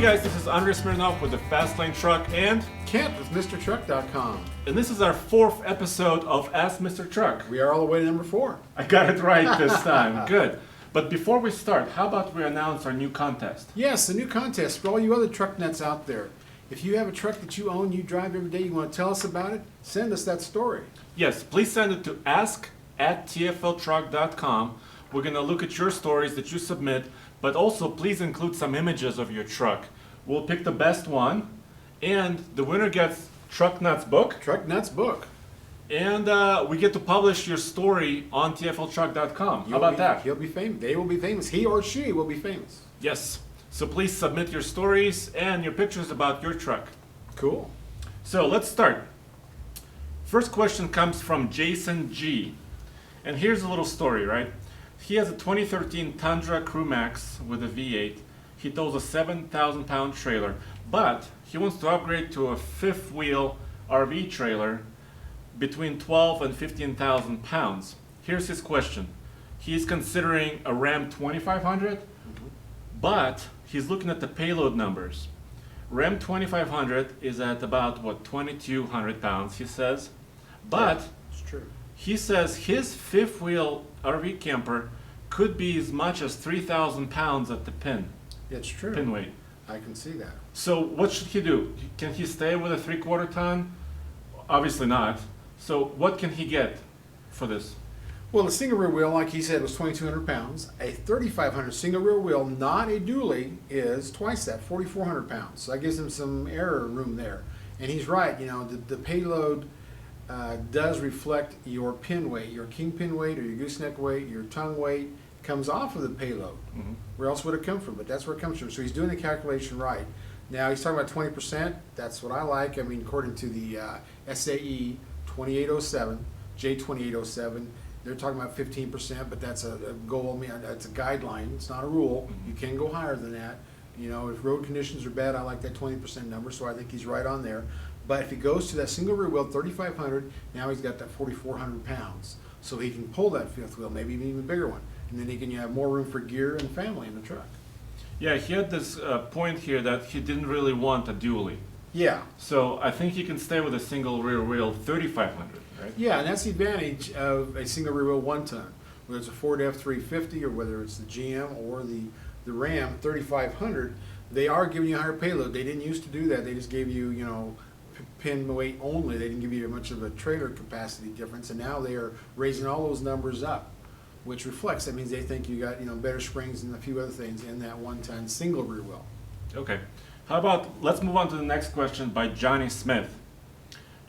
guys, this is Andrei Smirnov with the Fastlane Truck and Kent with MrTruck.com. this is our 4th episode of Ask Mr. Truck. We are all the way to number 4. I got it right this time. Good. But before we start, how about we announce our new contest? Yes, the new contest for all you other truck nuts out there. If you have a truck that you own, you drive every day, you want to tell us about it, send us that story. Yes, please send it to ask@tfltruck.com. We're going to look at your stories that you submit, but also please include some images of your truck. We'll pick the best one, and the winner gets Truck Nuts book, Truck Nuts book. and we get to publish your story on tfltruck.com. How about that? He'll be famous. They will be famous. He or she will be famous. Yes. So please submit your stories and your pictures about your truck. Cool. So let's start. First question comes from Jason G. And here's a little story, right? He has a 2013 Tundra Crew Max with a V8. He tows a 7,000-pound trailer, but he wants to upgrade to a fifth wheel RV trailer between 12 and 15,000 pounds. Here's his question. He's considering a Ram 2500, but he's looking at the payload numbers. Ram 2500 is at about, 2,200 pounds, he says. But It's true. he says his fifth wheel RV camper could be as much as 3,000 pounds at the pin It's true. weight. I can see that. So what should he do? Can he stay with a 3/4 ton? Obviously not. So what can he get for this? Well, the single rear wheel, like he said, was 2,200 pounds. A 3,500 single rear wheel, not a dually, is twice that, 4,400 pounds. So that gives him some error room there. And he's right, the payload does reflect your pin weight, your kingpin weight or your gooseneck weight, your tongue weight comes off of the payload. Mhm. Where else would it come from? But that's where it comes from. So he's doing the calculation right. Now he's talking about 20%. That's what I like. I mean, according to the SAE 2807, J2807, they're talking about 15%, but that's a goal. I mean, it's a guideline. It's not a rule. You can go higher than that. If road conditions are bad, I like that 20% number, so I think he's right on there. But if he goes to that single rear wheel, 3,500, now he's got that 4,400 pounds. So he can pull that fifth wheel, maybe even a bigger one. And then he can have more room for gear and family in the truck. Yeah, he had this point here that he didn't really want a dually. Yeah. So I think he can stay with a single rear wheel 3,500, right? Yeah, and that's the advantage of a single rear wheel 1-ton. Whether it's a Ford F-350 or whether it's the GM or the Ram 3,500, they are giving you a higher payload. They didn't used to do that. They just gave you, pin weight only. They didn't give you much of a trailer capacity difference, and now they are raising all those numbers up, which reflects, that means they think you got, better springs and a few other things in that 1-ton single rear wheel. Okay. How about, let's move on to the next question by Johnny Smith.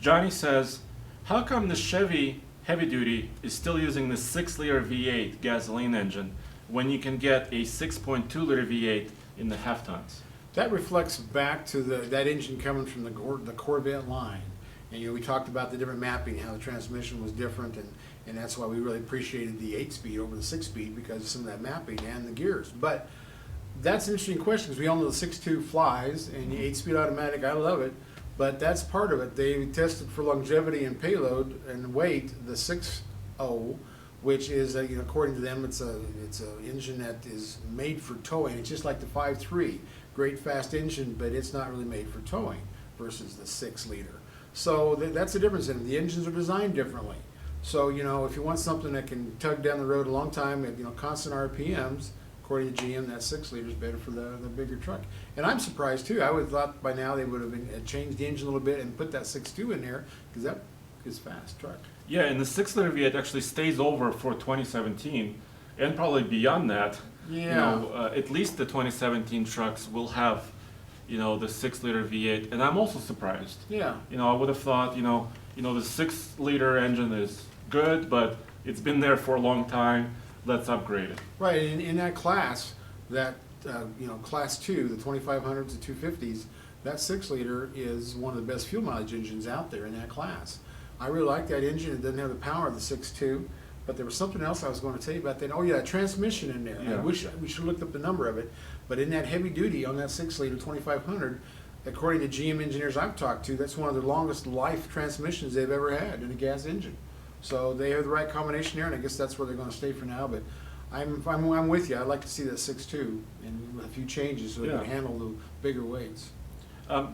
Johnny says, how come the Chevy heavy duty is still using the 6-liter V8 gasoline engine when you can get a 6.2-liter V8 in the half tons? That reflects back to that engine coming from the Corvette line. And we talked about the different mapping, how the transmission was different, and that's why we really appreciated the 8-speed over the 6-speed, because of some of that mapping and the gears. But that's an interesting question, because we all know the 6.2 flies, and the 8-speed automatic, I love it, but that's part of it. They tested for longevity and payload and weight, the 6.0, which is, according to them, it's a engine that is made for towing. It's just like the 5.3, great fast engine, but it's not really made for towing versus the 6-liter. So that's the difference in them. The engines are designed differently. So, if you want something that can tug down the road a long time at, constant RPMs, according to GM, that 6-liter is better for the bigger truck. And I'm surprised, too. I would have thought by now they would have changed the engine a little bit and put that 6.2 in there, because that is fast truck. Yeah, and the 6-liter V8 actually stays over for 2017, and probably beyond that. Yeah. At least the 2017 trucks will have, the 6-liter V8, and I'm also surprised. Yeah. I would have thought, the 6-liter engine is good, but it's been there for a long time. Let's upgrade it. Right, in that class, that class 2, the 2500s, the 250s, that 6-liter is one of the best fuel mileage engines out there in that class. I really like that engine. It doesn't have the power of the 6.2, but there was something else I was going to tell you about that. Oh yeah, transmission in there. Yeah. I wish we should have looked up the number of it, but in that heavy duty on that 6-liter 2500, according to GM engineers I've talked to, that's one of the longest life transmissions they've ever had in a gas engine. So they have the right combination there, and I guess that's where they're going to stay for now. But I'm with you. I'd like to see that 6.2 and with a few changes so it Yeah. can handle the bigger weights.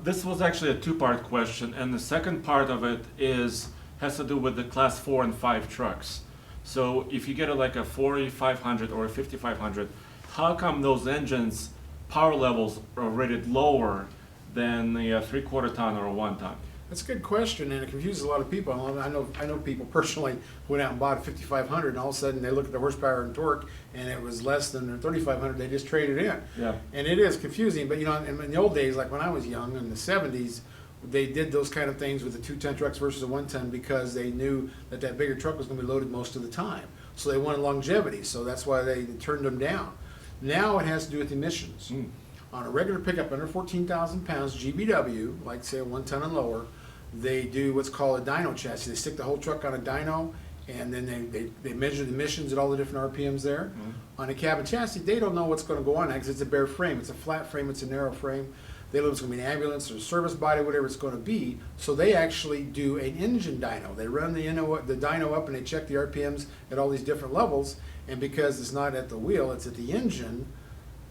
This was actually a two-part question, and the second part of it has to do with the class 4 and 5 trucks. So if you get like a 4500 or a 5500, how come those engines power levels are rated lower than the 3/4 ton or a 1 ton? That's a good question, and it confuses a lot of people. I know people personally who went out and bought a 5500, and all of a sudden they look at the horsepower and torque, and it was less than their 3500. They just traded in. Yeah. And it is confusing. But you know, in the old days, like when I was young in the 70s, they did those kind of things with the 2-ton trucks versus a 1-ton because they knew that that bigger truck was going to be loaded most of the time. So they wanted longevity. So that's why they turned them down. Now it has to do with emissions. Mm. On a regular pickup under 14,000 pounds GBW, like say a 1-ton and lower, they do what's called a dyno chassis. They stick the whole truck on a dyno, and then they measure the emissions at all the different RPMs there. Mm. On a cabin chassis, they don't know what's going to go on that because it's a bare frame. It's a flat frame. It's a narrow frame. They know it's going to be an ambulance or a service body, whatever it's going to be. So they actually do an engine dyno. They run the dyno up and they check the RPMs at all these different levels. And because it's not at the wheel, it's at the engine,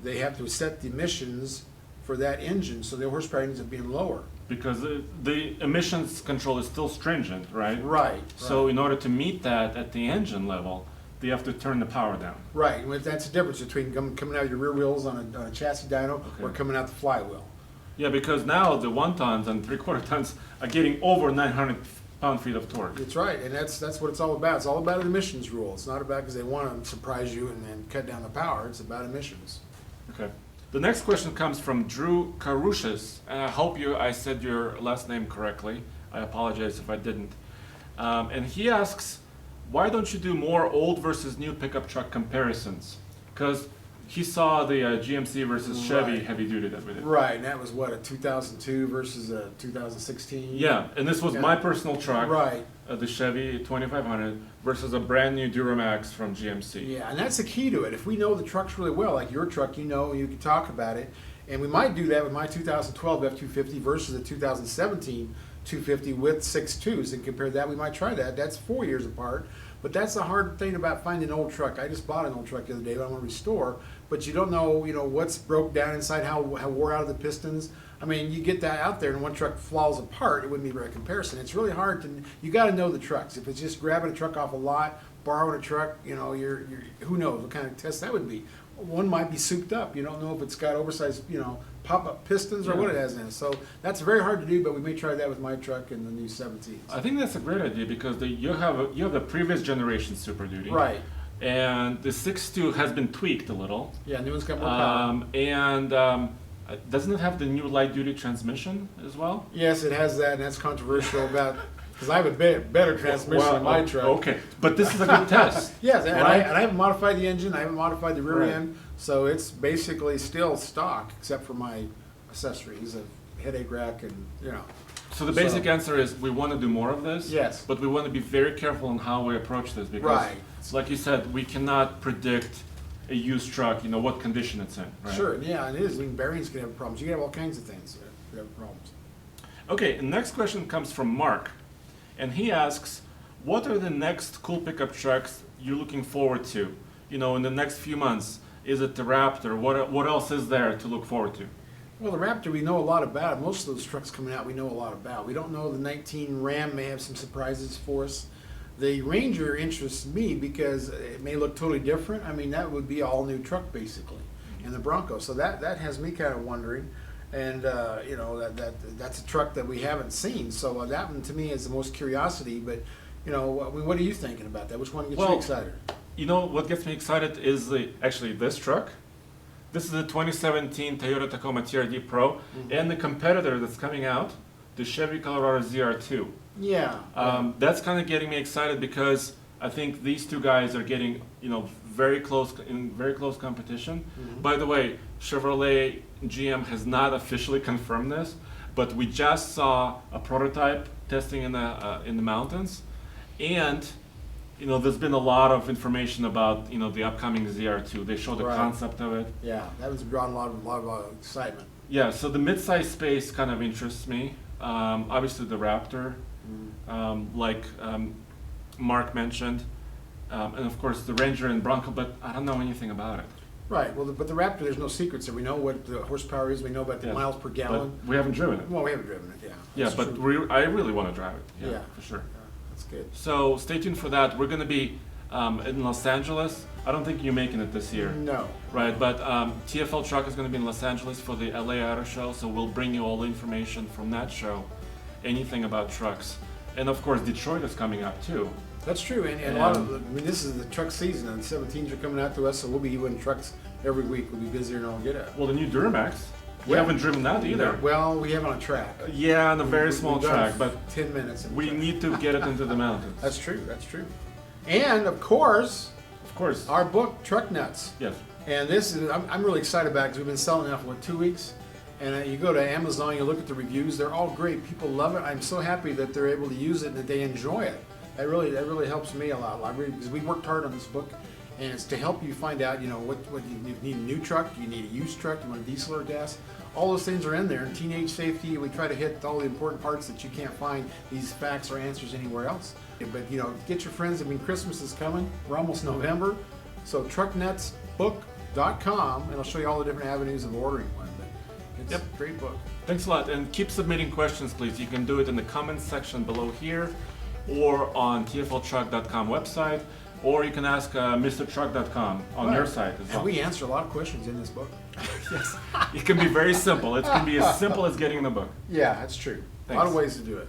they have to set the emissions for that engine. So the horsepower ends up being lower. Because the emissions control is still stringent, right? Right. So in order to meet that at the engine level, they have to turn the power down. Right. And that's the difference between coming out of your rear wheels on a chassis dyno or Okay. coming out the flywheel. Yeah, because now the 1 tons and 3/4 tons are getting over 900 pound-feet of torque. That's right, and that's what it's all about. It's all about an emissions rule. It's not about because they want to surprise you and cut down the power. It's about emissions. Okay. The next question comes from Drew Karushis, and I hope I said your last name correctly. I apologize if I didn't. And he asks, why don't you do more old versus new pickup truck comparisons? Because he saw the GMC versus Chevy Right. heavy duty that we did. Right, and that was what, a 2002 versus a 2016? Yeah, and this was Yeah. my personal truck, Right. the Chevy 2500 versus a brand new Duramax from GMC. Yeah, and that's the key to it. If we know the trucks really well, like your truck, you know, you can talk about it. And we might do that with my 2012 F-250 versus the 2017 250 with 6.2s and compare that. We might try that. That's 4 years apart. But that's the hard thing about finding an old truck. I just bought an old truck the other day that I want to restore, but you don't know, what's broke down inside, how wore out are the pistons. I mean, you get that out there and one truck falls apart, it wouldn't be a right comparison. It's really hard you got to know the trucks. If it's just grabbing a truck off a lot, borrowing a truck, you're who knows what kind of test that would be. One might be souped up. You don't know if it's got oversized, pop-up pistons or what it has in it. So that's very hard to do, but we may try that with my truck and the new 17s. I think that's a great idea because you have the previous generation Super Duty. Right. And the 6.2 has been tweaked a little. Yeah, new one's got more power. Doesn't it have the new light duty transmission as well? Yes, it has that, and that's controversial about because I have a better transmission in my truck. Okay, but this is a good test. Yes, and right? I haven't modified the engine. I haven't modified the rear Right. end, so it's basically still stock except for my accessories, a headache rack, and So the basic answer is we want to do more of this. Yes. But we want to be very careful on how we approach this because, Right. like you said, we cannot predict a used truck, what condition it's in. Right? Sure, yeah, and it is. I mean, bearings can have problems. You can have all kinds of things that have problems. Okay, the next question comes from Mark, and he asks, what are the next cool pickup trucks you're looking forward to? In the next few months, is it the Raptor? What else is there to look forward to? Well, the Raptor we know a lot about. Most of those trucks coming out we know a lot about. We don't know the 19 Ram may have some surprises for us. The Ranger interests me because it may look totally different. I mean, that would be all new truck basically, and the Bronco. So that has me kind of wondering, and that's a truck that we haven't seen. So that one to me is the most curiosity. But what are you thinking about that? Which one gets you excited? What gets me excited is actually this truck. This is the 2017 Toyota Tacoma TRD Pro, and the competitor that's coming out, the Chevy Colorado ZR2. Yeah. That's kind of getting me excited because I think these two guys are getting, very close competition. By the way, Chevrolet GM has not officially confirmed this, but we just saw a prototype testing in the mountains, and there's been a lot of information about the upcoming ZR2. They showed the Right. concept of it. Yeah, that was brought a lot of excitement. Yeah, so the mid-size space kind of interests me. Obviously the Raptor, like Mark mentioned. and of course the Ranger and Bronco, but I don't know anything about it. Right, well, but the Raptor, there's no secrets there. We know what the horsepower is, we know about the Yes, miles per gallon. But we haven't driven it. Well, we haven't driven it, yeah. Yeah, That's but true. I really want to drive it. Yeah, Yeah. for sure. Yeah, that's good. So stay tuned for that. We're going to be in Los Angeles. I don't think you're making it this year. No. Right, but TFL Truck is going to be in Los Angeles for the LA Auto Show, so we'll bring you all the information from that show, anything about trucks. And of course, Detroit is coming up too. That's true, and a lot of, I mean, this is the truck season, and the 17s are coming out to us, so we'll be in trucks every week. We'll be busier than all get out. Well, the new Duramax, we Yeah. haven't driven that either. Well, we have it on a track. Yeah, on a very We've small done track, but 10 minutes. we need to get it into the mountains. That's true, that's true. And, of course, Of course. our book, Truck Nuts. Yes. And this is, I'm really excited about it because we've been selling it for, what, 2 weeks? And you go to Amazon, you look at the reviews, they're all great. People love it. I'm so happy that they're able to use it and that they enjoy it. That really helps me a lot. Because we worked hard on this book, and it's to help you find out, what you need a new truck, you need a used truck, you want a diesel or gas. All those things are in there. And teenage safety, we try to hit all the important parts that you can't find these facts or answers anywhere else. But get your friends. I mean, Christmas is coming. We're almost November, so trucknutsbook.com, and it'll show you all the different avenues of ordering one. But it's a great book. Thanks a lot, and keep submitting questions, please. You can do it in the comments section below here, or on tfltruck.com website, or you can ask MrTruck.com on your site as well. And we answer a lot of questions in this book. Yes, it can be very simple. It can be as simple as getting the book. Yeah, that's true. A lot of ways to do it.